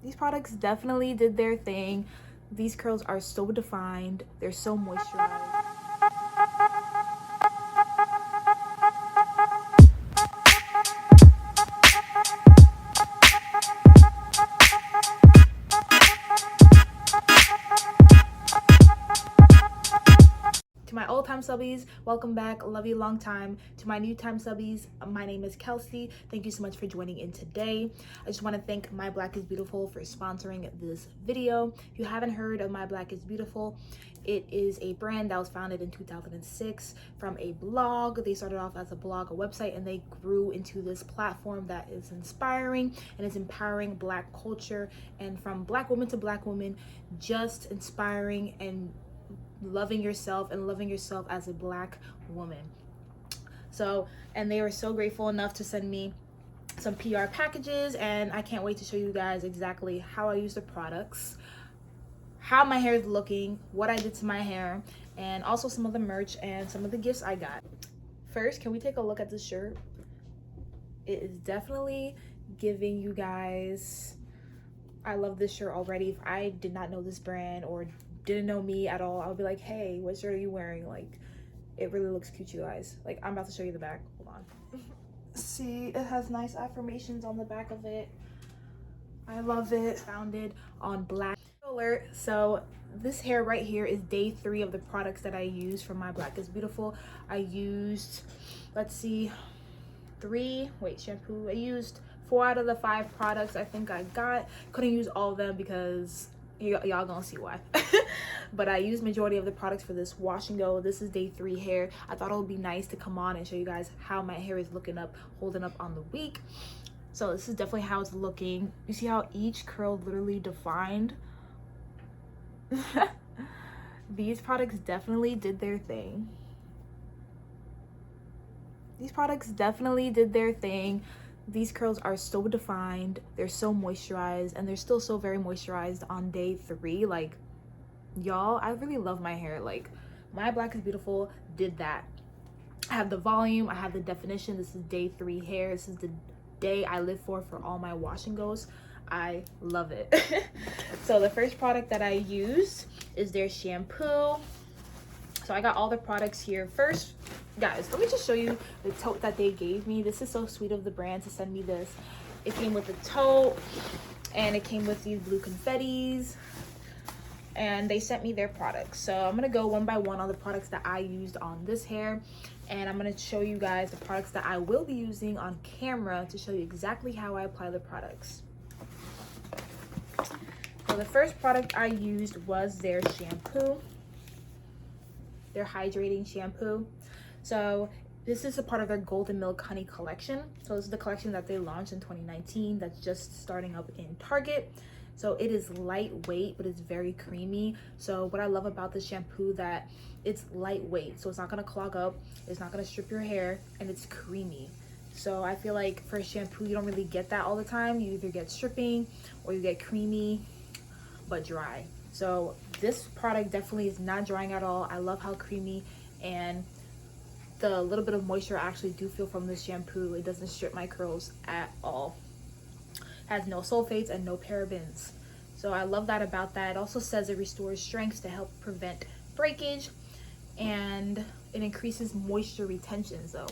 These products definitely did their thing. These curls are so defined. They're so moisturized. To my old time subbies, welcome back. Love you long time. To my new time subbies, my name is Kelsey. Thank you so much for joining in today. I just want to thank My Black is Beautiful for sponsoring this video. If you haven't heard of My Black is Beautiful, it is a brand that was founded in 2006 from a blog. They started off as a blog, a website, and they grew into this platform that is inspiring and is empowering Black culture, and from Black woman to Black woman, just inspiring and loving yourself and loving yourself as a Black woman. So, and they were so grateful enough to send me some PR packages, and I can't wait to show you guys exactly how I use the products, how my hair is looking, what I did to my hair, and also some of the merch and some of the gifts I got. First, can we take a look at this shirt? It is definitely giving you guys, I love this shirt already. If I did not know this brand or didn't know me at all, I would be like, hey, what shirt are you wearing? Like, it really looks cute, you guys. Like, I'm about to show you the back. Hold on. See, it has nice affirmations on the back of it. I love it. Founded on Black alert. So this hair right here is day 3 of the products that I used from My Black is Beautiful. I used, let's see, shampoo. I used 4 out of the 5 products I think I got. Couldn't use all of them because y'all gonna see why. But I used majority of the products for this wash and go. This is day 3 hair. I thought it would be nice to come on and show you guys how my hair is holding up on the week. So this is definitely how it's looking. You see how each curl literally defined? These products definitely did their thing. These products definitely did their thing. These curls are so defined, they're so moisturized, and they're still so very moisturized on day 3. Like, y'all, I really love my hair. Like, My Black is Beautiful did that. I have the volume, I have the definition. This is day 3 hair. This is the day I live for all my wash and goes. I love it. So the first product that I used is their shampoo. So I got all the products here. First, guys, let me just show you the tote that they gave me. This is so sweet of the brand to send me this. It came with a tote, and it came with these blue confettis, and they sent me their products. So I'm gonna go one by one on the products that I used on this hair, and I'm gonna show you guys the products that I will be using on camera to show you exactly how I apply the products. So the first product I used was their shampoo, their hydrating shampoo. So this is a part of their Golden Milk Honey collection. So this is the collection that they launched in 2019 that's just starting up in Target. So it is lightweight, but it's very creamy. So what I love about this shampoo, that it's lightweight, so it's not gonna clog up, it's not gonna strip your hair, and it's creamy. So I feel like for a shampoo, you don't really get that all the time. You either get stripping or you get creamy but dry. So this product definitely is not drying at all. I love how creamy and the little bit of moisture I actually do feel from this shampoo. It doesn't strip my curls at all. Has no sulfates and no parabens. So I love that about that. It also says it restores strength to help prevent breakage, and it increases moisture retention. So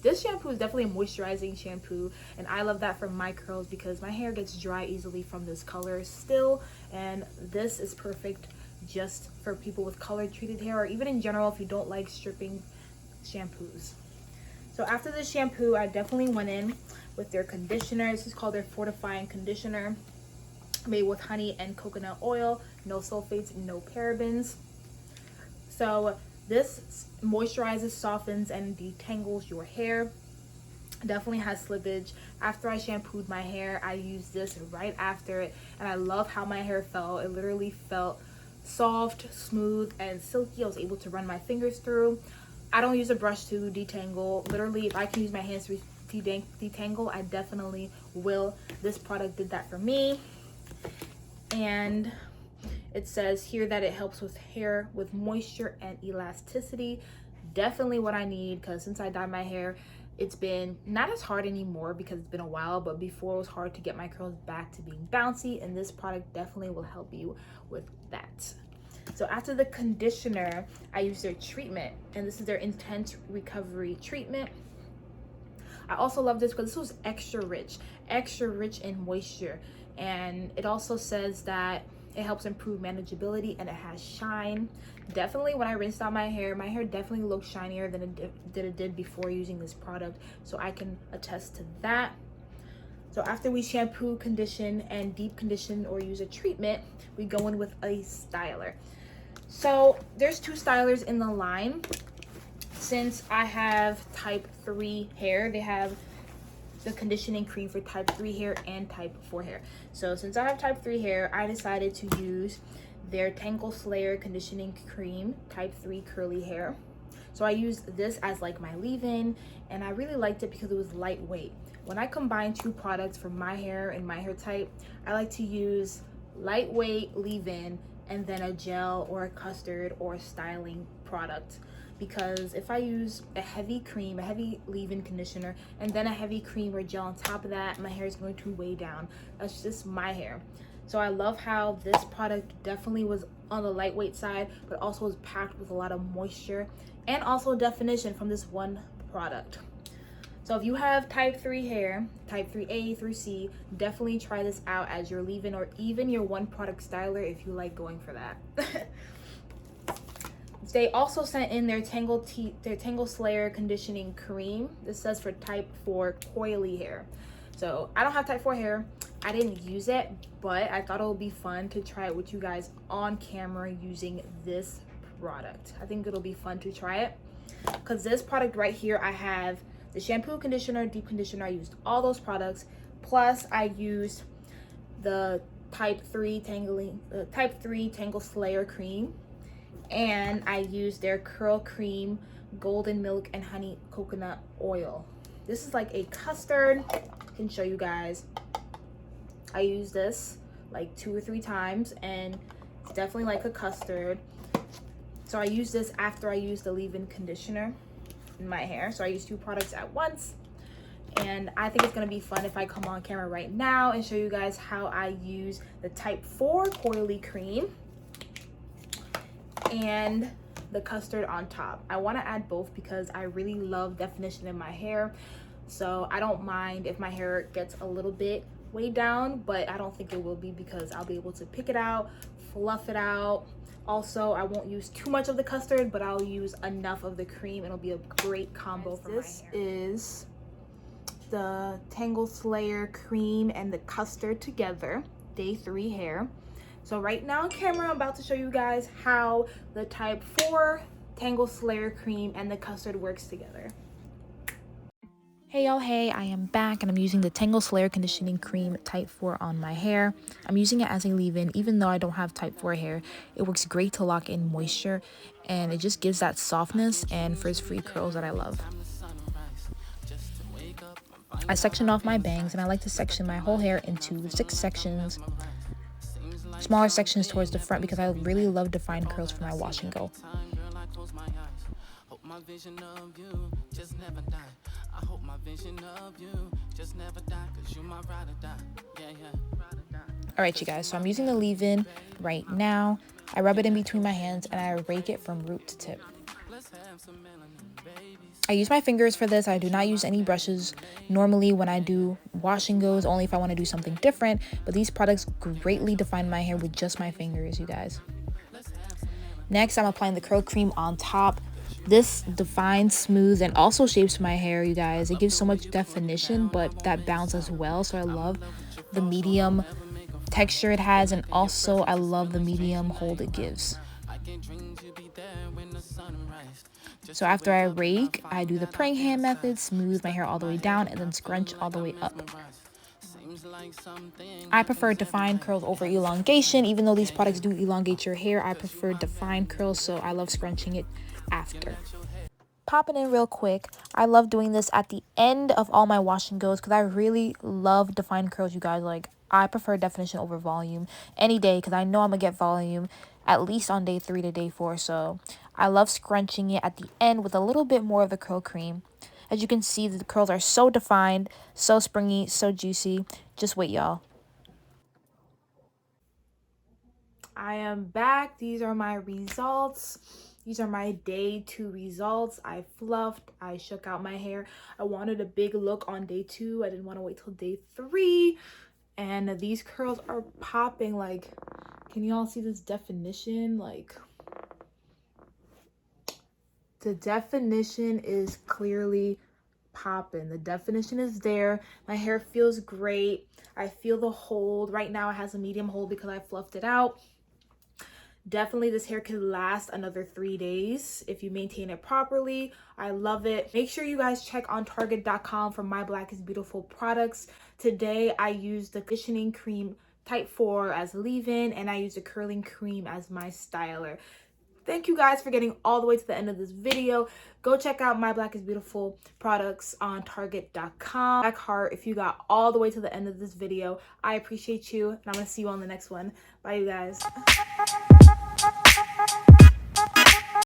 this shampoo is definitely a moisturizing shampoo, and I love that for my curls because my hair gets dry easily from this color still, and this is perfect just for people with color treated hair, or even in general if you don't like stripping shampoos. So after the shampoo, I definitely went in with their conditioner. This is called their Fortifying Conditioner, made with honey and coconut oil, no sulfates, no parabens. So this moisturizes, softens, and detangles your hair. Definitely has slippage. After I shampooed my hair, I used this right after it, and I love how my hair felt. It literally felt soft, smooth, and silky. I was able to run my fingers through. I don't use a brush to detangle. Literally, if I can use my hands to detangle, I definitely will. This product did that for me. And it says here that it helps with hair with moisture and elasticity. Definitely what I need, because since I dyed my hair, It's been not as hard anymore because it's been a while, but before it was hard to get my curls back to being bouncy, and this product definitely will help you with that. So after the conditioner, I use their treatment, and this is their intense recovery treatment. I also love this because this was extra rich in moisture, and it also says that it helps improve manageability and it has shine. Definitely when I rinsed out my hair definitely looked shinier than it did before using this product, so I can attest to that. So after we shampoo, condition, and deep condition or use a treatment, we go in with a styler. So there's two stylers in the line. Since I have type 3 hair, they have the conditioning cream for type 3 hair and type 4 hair. So since I have type 3 hair, I decided to use their Tangle Slayer conditioning cream, type 3 curly hair. So I used this as like my leave-in, and I really liked it because it was lightweight. When I combine two products for my hair and my hair type, I like to use lightweight leave-in and then a gel or a custard or a styling product. Because if I use a heavy cream, a heavy leave-in conditioner, and then a heavy cream or gel on top of that, my hair is going to weigh down. That's just my hair. So I love how this product definitely was on the lightweight side, but also was packed with a lot of moisture and also definition from this one product. So if you have type 3 hair, type 3A through C, definitely try this out as your leave-in or even your one product styler if you like going for that. They also sent in their Tangle Slayer conditioning cream. This says for type 4 coily hair. So I don't have type 4 hair. I didn't use it, but I thought it would be fun to try it with you guys on camera using this product. I think it'll be fun to try it because this product right here, I have the shampoo, conditioner, deep conditioner. I used all those products. Plus I used the type 3 Tangle Slayer cream. And I use their curl cream, golden milk, and honey coconut oil. This is like a custard. I can show you guys. I use this like 2 or 3 times, and it's definitely like a custard. So I use this after I use the leave-in conditioner in my hair. So I use 2 products at once. And I think it's gonna be fun if I come on camera right now and show you guys how I use the type 4 coily cream and the custard on top. I want to add both because I really love definition in my hair, so I don't mind if my hair gets a little bit weighed down, but I don't think it will be because I'll be able to pick it out, fluff it out. Also, I won't use too much of the custard, but I'll use enough of the cream. It'll be a great combo for my hair. This is the Tangle Slayer cream and the custard together, day 3 hair. So right now on camera, I'm about to show you guys how the type 4 Tangle Slayer cream and the custard works together. Hey y'all, hey, I am back and I'm using the Tangle Slayer conditioning cream type 4 on my hair. I'm using it as a leave-in. Even though I don't have type 4 hair, it works great to lock in moisture and it just gives that softness and frizz-free curls that I love. I sectioned off my bangs and I like to section my whole hair into 6 sections. Smaller sections towards the front because I really love defined curls for my wash and go. Alright you guys, so I'm using the leave-in right now. I rub it in between my hands and I rake it from root to tip. I use my fingers for this. I do not use any brushes. Normally when I do wash and goes, only if I want to do something different, but these products greatly define my hair with just my fingers, you guys. Next, I'm applying the curl cream on top. This defines, smooths, and also shapes my hair, you guys. It gives so much definition, but that bounce as well, so I love the medium texture it has, and also I love the medium hold it gives. So after I rake, I do the praying hand method, smooth my hair all the way down, and then scrunch all the way up. I prefer defined curls over elongation. Even though these products do elongate your hair, I prefer defined curls, so I love scrunching it after. Popping in real quick, I love doing this at the end of all my wash and goes because I really love defined curls, you guys. Like, I prefer definition over volume any day because I know I'm gonna get volume at least on day 3 to day 4, so I love scrunching it at the end with a little bit more of the curl cream. As you can see, the curls are so defined, so springy, so juicy. Just wait, y'all. I am back. These are my results. These are my day 2 results. I fluffed, I shook out my hair. I wanted a big look on day 2. I didn't want to wait till day 3. And these curls are popping. Like, can y'all see this definition? Like, the definition is clearly popping. The definition is there. My hair feels great. I feel the hold. Right now it has a medium hold because I fluffed it out. Definitely this hair could last another 3 days if you maintain it properly. I love it. Make sure you guys check on Target.com for My Black is Beautiful products. Today I used the conditioning cream type 4 as leave-in, and I used a curling cream as my styler. Thank you guys for getting all the way to the end of this video. Go check out My Black is Beautiful products on Target.com. Black heart if you got all the way to the end of this video. I appreciate you, and I'm gonna see you on the next one. Bye, you guys.